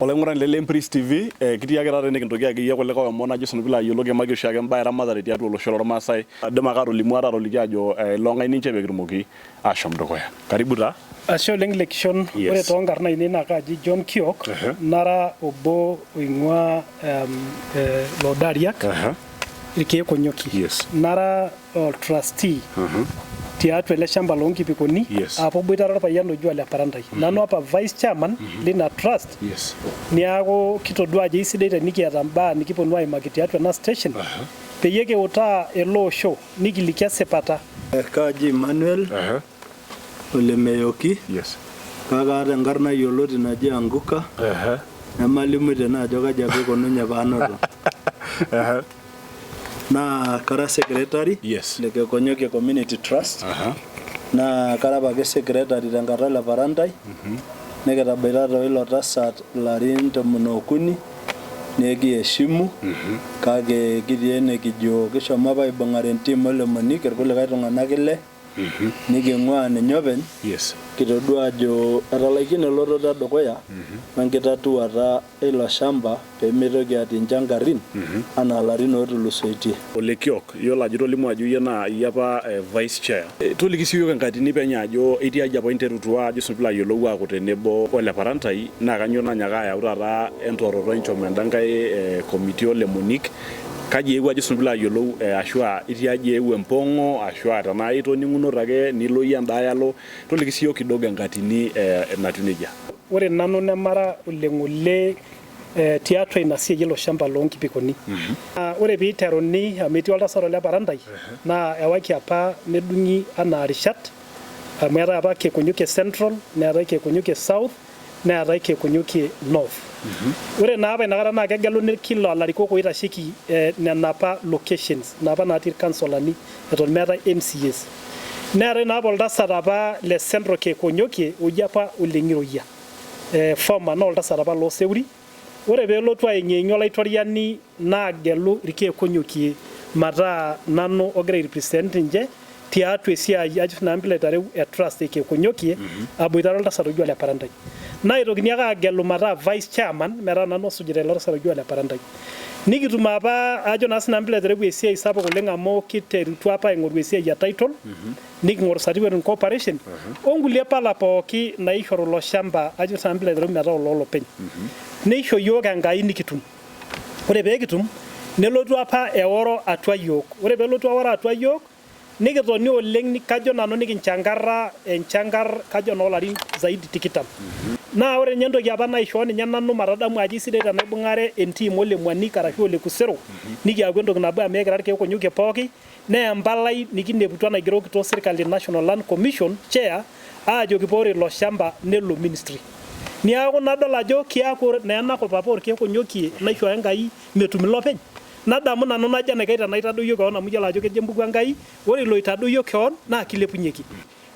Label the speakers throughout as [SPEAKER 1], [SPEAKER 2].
[SPEAKER 1] Ole ng'uran le Empress TV kitiaki taata nikintoki akeyie kulikae omon ajo sinu pilo ayioloki emaki oshiake embaye eramatare tiatua olosho lormaasai adim ake atolimu atoliki ajo ilong'ai ninche pekitumoki ashom dukuya. Karibu taa.
[SPEAKER 2] Ashe oleng lekishon. Ore toonkarn ainei naa kaaji John Kiok nara obo oing'ua Lodariak irkeek onyoki. Nara trustee tiatua ele shamba loonkipikoni apa boitare orpayian oji Ole Parantai. Nanu apa vice chairman lina trust. Niaku kitodua ajo isidai tenikiata mbaa nikiponu aimaki tiatua ena station peyie kiutaa ele osho nikiliki esipata.
[SPEAKER 3] Kaaji Emmanuel Ole Meyoki. Kaata enkarna yioloti naji Anguka. Nemalimu tena ajo kaji apa ikununye paanoto. Na kara secretary le Kekonyokie Community Trust. Na kara apa secretary tenkata Ole Parantai. Nekitabaita ilo tasat larin 13 nekiheshimu kake kitii ene kijo kishomo apa aibung'are entim Ole Monik irkulikae tung'anak ile niking'ua ninye openy kitodua ajo etalaikine elototo edukuya wenkitatuata ilo shamba peemitoki atii njangarin anaa larin ootulusoitie.
[SPEAKER 1] Ole Kiok, yiolo ajo tolimu ajo iyie naa iyie apa vice chair. Toliki sii yiok enkatini penye ajo etii aji apa interutua ajo sinu pilo ayiolou aaku tenebo Ole Parantai naa kanyioo nanyaka ayau taata entororo enchom enda nkae committee Ole Monik. Kaji eewuo ajo sinu pilo ayiolou ashu itii aji eewuo empong'o ashu tenaa itoning'unote ake nilo iyie endaalo. Toliki sii yiok kidogo enkatini natiu nejia.
[SPEAKER 2] Ore nanu nemara oleng tiatua ina siai ilo shamba loonkipikoni. Ore piiteruni amu etii oltasat Ole Parantai naa ewaki apa nedung'i anaa rishat amu eetai apa Kekonyokie Central, neetai Kekonyokie South, neetai Kekonyokie North. Ore naa apa inakata naa kegeluni kila larikok oitasheki nena apa locations napa natii irkansolani eton meetai MCAs. Neetai naa apa oltasat apa le Central Kekonyokie oji apa Ole Ng'iroyia. Former naa oltasat apa loo Seuri. Ore peelotu aing'eng'ie olaitoriani naagelu irkeek onyokie mataa nanu ogira airepresent ninche tiatua esiai ajo naa mpila aitereu trust irkeek onyokie aboitare oltasat oji Ole Parantai. Naitokini ake agelu mataa vice chairman metaa nanu osujita ilo tasat oji Ole Parantai. Nikitum apa ajo naa sina mpila aitereu esiai sapuk oleng amu kiterutua apa aing'oru esiai ya title niking'oru certificate of incorporation onkulie pala pooki naishoru ilo shamba ajo sina mpila aitereu metaa oloolopeny. Neisho yiok Enkai nikitum. Ore peekitum nelotu apa eoro atua yiok. Ore peelotu eoro atua yiok nikitoni oleng kajo nanu nikinchangarra enchangar kajo noolarin zaidi 20. Naa ore ninye entoki apa naishoo ninye nanu matadamu ajo sidai tenaibung'are entim Ole Monik arashu Ole Kusero nikiaku entoki nabo amu ekira irkeek onyokie pooki naa empalai nikineputua naigerokito sirkali National Land Commission chair aajo kipoore ilo shamba nelo ministry. Niaku nadol ajo kiaku naa enakop apa orkeek onyokie naishoo Enkai metum ilopeny. Nadamu nanu najo enaikash tenaitadoyio keon amu yiolo ajo kejo embuku Enkai ore ilo itadoyio keon naa kilepunyeki.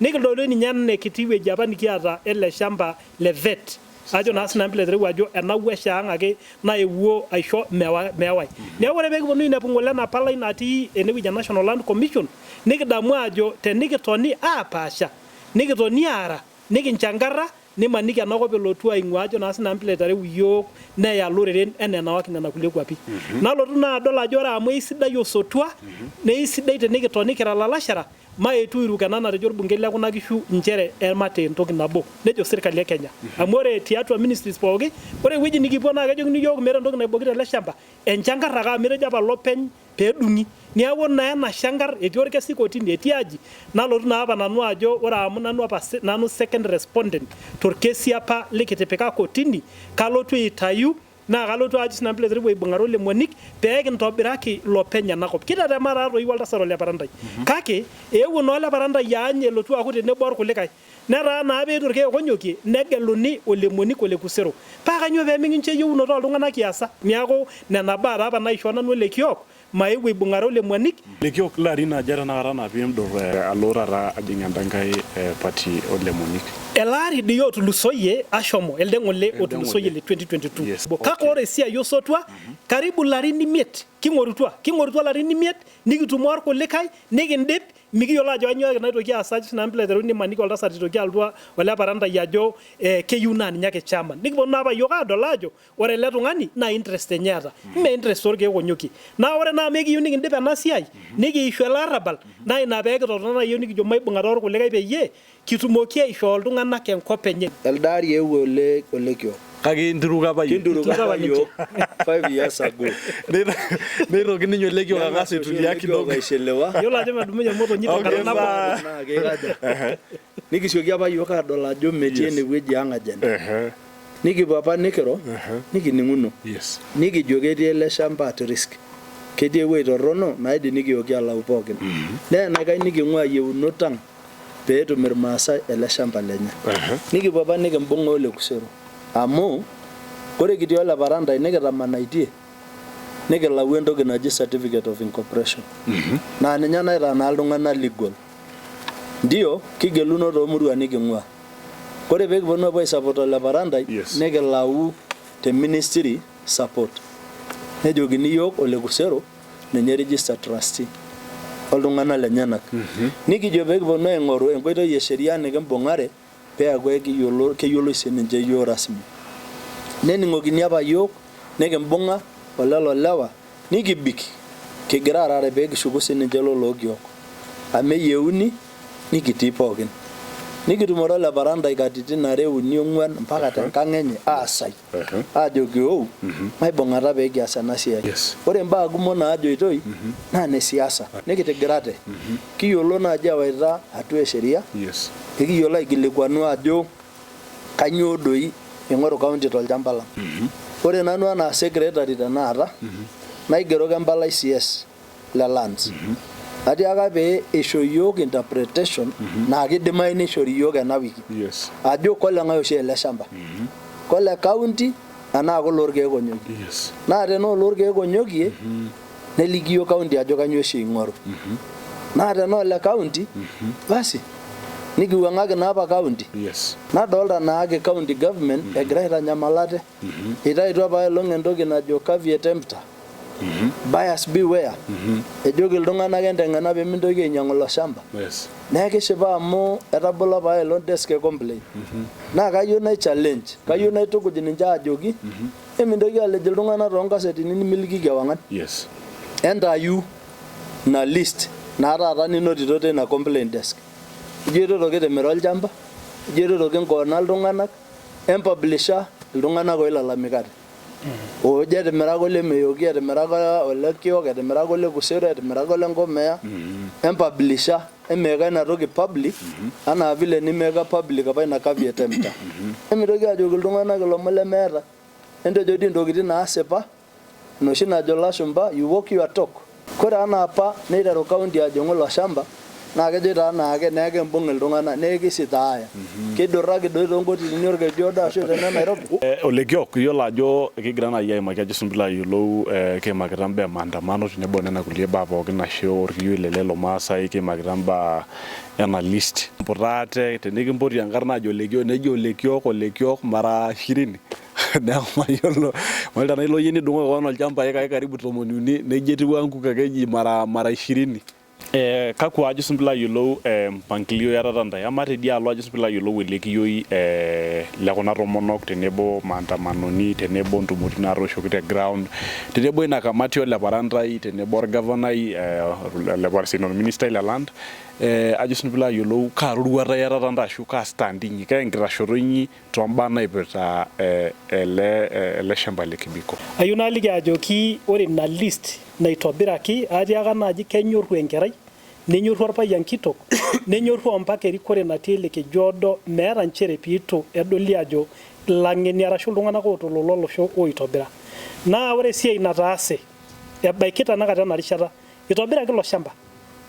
[SPEAKER 2] Nikidolu ninye enaa kiti wueji apa nikiata ele shamba le vet. Ajo naa sina mpila aitereu ajo enawuasha ang' ake naewuo aisho meewai. Neeku ore peekiponu ainepu ng'ole ena palai natii enewueji National Land Commission nikidamu ajo tenikitoni aapaasha nikitoni aara nikinchangarra nimaniki enakop elotu aing'ua ajo naa sina mpila aitereu yiok neya loreren enaa enawaki nena kulie kwapi. Nalotu naa adol ajo ore amu eisidai osotua neisidai tenikitoni kira lalashara maetu iruk ena natejo orbungei le kuna kishu nchere emate entoki nabo nejo sirkali e Kenya. Amu ore tiatua ministries pooki ore ewueji nikipuo naa kejokini yiok meeta entoki naibokito ele shamba enchangar ake ametejo apa lopeny peedung'i. Niaku naa ena shangar etii orkesi kotini etii aji nalotu naa apa nanu ajo ore amu nanu apa nanu second respondent torkesi apa likitipika kotini kalotu aitayu naa kalotu ajo sina mpila aitereu aibung'are Ole Monik peekintobiraki lopeny enakop. Kitatema taatoi oltasat Ole Parantai. Kake eewuo naa Ole Parantai aany elotu aaku tenebo orkulikae. Netaa naa peetuo irkeek onyokie negeluni Ole Monik Ole Kusero. Paa kanyioo peemikincho eyieunoto oltung'anak kiasa. Niaku nena baa taa apa naishoo nanu Ole Kiok maewuo aibung'are Ole Monik.
[SPEAKER 1] Ole Kiok larin aja tenakata naa piindur alo taata ajing' enda nkae party Ole Monik.
[SPEAKER 2] Elaari dii otulusoyie ashomo elde ng'ole otulusoyie le 2022. Kake ore esiai osotua karibu larin 5 king'orutua larin 5 nikitumo orkulikae nikindip mikiyiolo ajo kanyioo naitoki aasaj nampila teruni maniki oltasat itoki altua ole parantai ajo keyieu naa ninye ake chairman nikiponu apa yiok adol ajo ore ele tung'ani naa interest enye eeta mee interest orkeek onyokie naa ore naa mekiyieu nikindip ena siai nikiishu ele arrabal naa ina pee kitotona yiok nikijo maibung'ata orkulikae peyie kitumoki aishoo iltung'anak enkop enye.
[SPEAKER 3] Elde ari eewuo Ole Kiok.
[SPEAKER 1] Kake inturuka apa yiok
[SPEAKER 3] 5 years ago.
[SPEAKER 1] Neitoki ninye Ole Kiok ang'as aitulia kidogo.
[SPEAKER 2] Yiolo ajo medumunye motonyi tenkata nabo.
[SPEAKER 3] Naa keikaja. Nikisioki apa yiok adol ajo metii enewueji ang' agenda. Nikipuo apa nikiro nikining'uno. Nikijo ketii ele shamba at risk. Ketii ewueji torrono naidim nikiyooki alau pookin. Naa enaikash niking'ua yieunot ang' peetum irmaasai ele shamba lenye. Nikipuo apa nikimbung'a Ole Kusero. Amu kore kitii ole parantai nikitamanaitie nikilau entoki naji certificate of incorporation. Naa ninye naitaa naa iltung'anak legal. Ndio kigeluno toomurua niking'ua. Kore pee kiponu apuo aisupport ole parantai nikilau te ministry support. Nejokini yiok Ole Kusero ninye register trustee oltung'anak lenyenak. Nikijo pee kiponu aing'oru enkoitoi esheria nikimbung'are peeku keyioloi sininche yiok rasmi. Nening'okini apa yiok nikimbung'a olelo lewa nikibik kigira arare pee kishuku sininche lelo Kiok. Amu eyieuni nikitii pookin. Nikitumore ole parantai katitin 2, 3, 4 mpaka tenkang' enye aasai ajoki maibung'ata pee kias ena siai. Ore mbaa kumok naajoitoi naa ne siasa nikitigirate. Kiyiolo naaji awaita atua esheria. Kiyiolo aikilikuanu ajo kanyioo doi ing'oru county tolchamba lang'. Ore nanu anaa secretary tenakata naigeroki empalai CS le lands. Atiaka pee isho yiok interpretation naa kidimayu nishori yiok ena wiki. Ajo koleng'ae oshi ele shamba. Kole county anaa kolorkeek onyokie. Naa tenaa olorkeek onyokie neliki yiok county ajo kanyioo oshi ing'oru. Naa tenaa ole county basi nikiwuang'aki naa apa county. Nadolta naake county government egira aitanyamalate. Itaituo apa elong' entoki najo caveat emptor. Buyers beware. Ejoki iltung'anak enteng'ena pee mintoki ainyang'u ilo shamba. Naa kishipa amu etabolo apa elong' desk e complaint. Naa kayieu challenge, kayieu naitukuj ninche ajoki emintoki alej iltung'anak toonkasetini nimilikiki ewang'an. Entayu na list naa taata ninotito teina complaint desk. Ijo etotoki timira olchamba, ijo etotoki nkoona iltung'anak, empublisha iltung'anak oilalamikate. Ojo etimiraka Ole Meyoki, etimiraka Ole Kiok, etimiraka Ole Kusero, etimiraka Ole Nkomea, empublisha emeka ina toki public anaa vile nimeka public apa ina caveat emptor. Emitoki ajoki iltung'anak ilomon lemeeta. Entejo dii ntokitin naasipa enoshi najo lashumba you walk your talk. Kore anaa apa neiteru county ajing'u ilo shamba naa kejoito naake neekimbung' iltung'anak nekisitaaya. Keidurraki doi toonkotinini orkejuodo ashu tene Nairobi.
[SPEAKER 1] Ole Kiok iyiolo ajo kigira naaji aimaki ajo sinpilo ayiolou kiimakita mbaa maandamano tenebo nena kulie baa pookin ashu orkiyioi lelo Maasai kiimakita mbaa ena list. Mputaate tenikimpoti enkarna ajo Ole Kiok nejo Ole Kiok mara 20. Neeku mayiolo malta nailo yie nidung'oki koon olchamba ekai karibu 30 nejo etiu Anguka keji mara 20. Kakwa ajo sinpilo ayiolou mpangilio erata ntae ama tedialo ajo sinpilo ayiolou ele kiyioi lekuna tomonok tenebo maandamanoni tenebo ntumoritin naatooshoki te ground tenebo ina kamati ole parantai tenebo orgavanai ole senior minister le land ajo sinpilo ayiolou kaa roruata erata ntae ashu kaa stand inyi kaa enkitashoto inyi tombaa naipirta ele shamba le Kibiko.
[SPEAKER 2] Ayieu naaliki ajoki ore ina list naitobiraki atiaka naaji kenyorru enkerai nenyorru orpayian kitok nenyorru ompaka erikore natii ele kejuodo meeta nchere piitu edoli ajo lang'eni arashu iltung'anak ootololo olosho oitobira. Naa ore esiai nataase ebaiki tanakata ena rishata itobiraki ilo shamba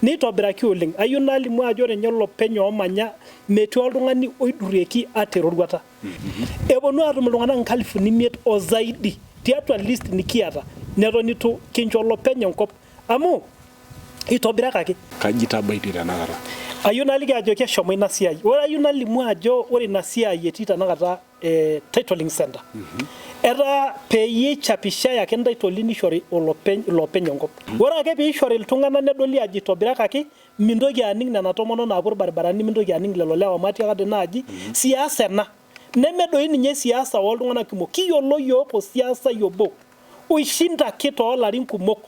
[SPEAKER 2] nitobiraki oleng. Ayieu nalimu ajo ore nye olopeny oomanya metii oltung'ani oidurrieki ate eroruata. Eponu atum iltung'anak 5,000 o zaidi tiatua list nikiata neton itu kincho olopeny enkop amu itobirakaki.
[SPEAKER 1] Kaji tabaitie tenakata?
[SPEAKER 2] Ayieu naliki ajo keshomo ina siai. Ore ayieu nalimu ajo ore ina siai etii tenakata titling center. Etaa peyie chapisha ake ntaitoli nishori olopeny enkop. Ore ake piishori iltung'anak nedoli ajo itobirakaki mintoki aning nena tomonok naapuo irbaribarani mintoki aning lelo lewa matiakade naaji siasa ena. Nemedoi ninye siasa oltung'anak kumok. Kiyiolo yiok osiasai obo oishindaki toolarin kumok.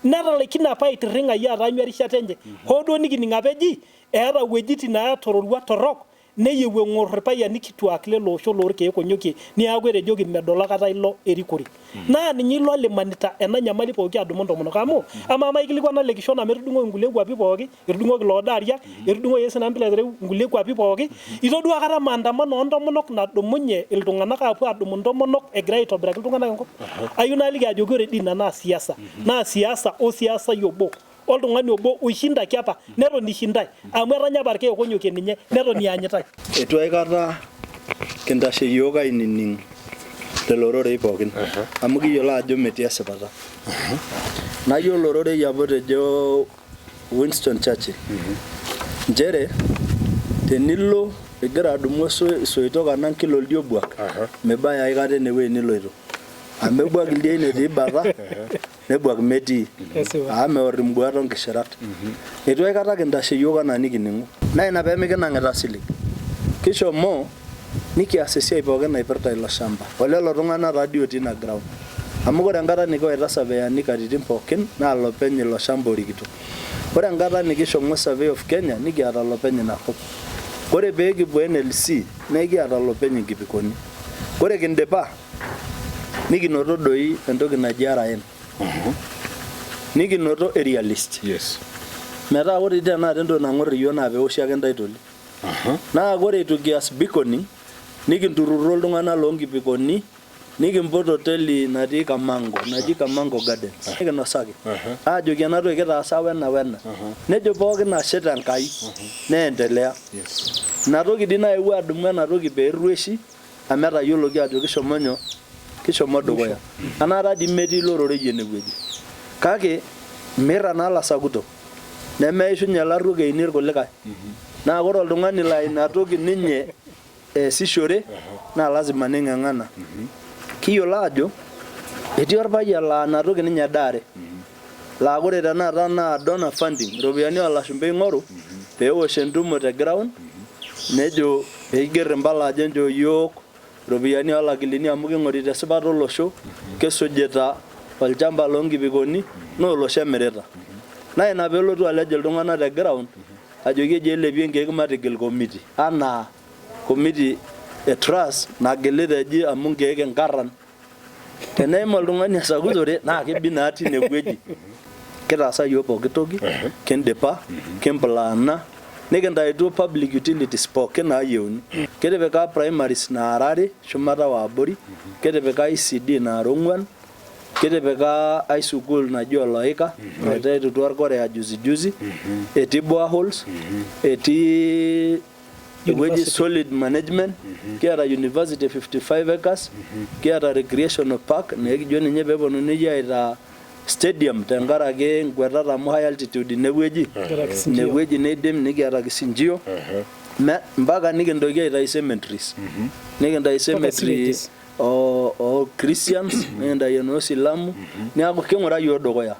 [SPEAKER 2] Netalaikine apa aitirring'ayie ataanyu erishata enye. Hoo duo nikining apa eji eeta wuejitin naatororua torrok neyieu eng'orr irpayiani kituak lelo osho loorkeek onyokie niaku etejoki medol aikata ilo erikore. Naa ninye ilo limanita ena nyamali pooki adumu ntomonok amu ama maikilikuana lekishon amu etudung'oki nkulie kwapi pooki, etudung'oki loodariak, etudung'oki sinambila aitereu nkulie kwapi pooki. Itodua akata maandamano oontomonok nadumunye iltung'anak aapuo adumu ntomonok egira aitobiraki iltung'anak enkop. Ayieu naaliki ajoki ore dii ina naa siasa. Naa siasa osiasai obo. Oltung'ani obo oishindaki apa neton ishindai amu etanya apa irkeek onyokie ninye neton ianyitai.
[SPEAKER 3] Eitu aikata kintashe yiok ainining lelo ororei pookin amu kiyiolo ajo metii esipata. Nayiolo ororei apa otejo Winston Churchill nchere tenilo egira adumu isoitok anang kiloldi obuak mebaya aikata enewueji niloito. Amu ebuak ildiain etii bata nebuak metii amu meorr imbuat onkishirat. Eitu aikata kintashe yiok anaa nikining'u. Naa ina peemikinang'ita silig. Kishomo nikias esiai pookin naipirta ilo shamba. Olelo tung'anak taadii otii ina ground. Amu ore enkata nikiwaita surveyani katitin pookin naa lopeny ilo shamba orikito. Ore enkata nikishomo Survey of Kenya nikiata lopeny ina kop. Ore pee kipuo NLC nikiata lopeny Nkipikoni. Ore kindipa nikinoto doi entoki naji RN. Nikinoto area list.
[SPEAKER 1] Yes.
[SPEAKER 3] Metaa ore tenakata entoki nang'orr iyiok naa peoshi ake ntaitoli. Naa ore eitu kias beaconing nikinturruro iltung'anak loonkipikoni nikimpot hoteli natii Kamango naji Kamango Gardens. Nikinosaki aajoki ena toki kitaasa wena. Nejo pookin ashe Enkai neendelea. Ina toki dii naewuo adumu ena toki peerrueshi amu etayioloki ajo kishomo dukuya. Anaata dii metii ilo rorei enewueji. Kake mirra naa lasakutok nemeishunye ilarruok eini irkulikae. Naa ore oltung'ani laa ina toki ninye eesishore naa lazima ning'ang'ana. Kiyiolo ajo etii orpayian laa ina toki ninye edaare. Laa ore tenakata naa donor funding, iropiyiani oolashumba eing'oru peewosh entumo te ground nejo peigerr impala ajo enchoo yiok iropiyiani oolakilini amu king'orita esipata olosho, kesujita olchamba loonkipikoni naa olosho emirita. Naa ina peelotu alej iltung'anak te ground ajoki eji elepie nkeek matigil committee anaa committee e trust nagilita eji amu nkeek inkarran. Teneim oltung'ani esakutore naa kibi naa tine wueji. Kitaasa yiok pooki toki, kindipa, kimplaana, nikintaituo public utilities pookin naayieuni. Kitipika primaries naara are shumata waabori, kitipika ICD naara 4, kitipika high school naji Oloika naitaitutua orkorea juzi, etii boreholes, etii ewueji solid management, kiata university 55 acres, kiata recreational park nekijo ninye peeponunui aitaa stadium tenkaraki nkuetat amu high altitude inewueji neidim nikiata kisinjio mpaka nikintoki aitai cemeteries. Nikintai cemetery o Christians nikintai enoo Silamu neeku king'ura yiok dukuya.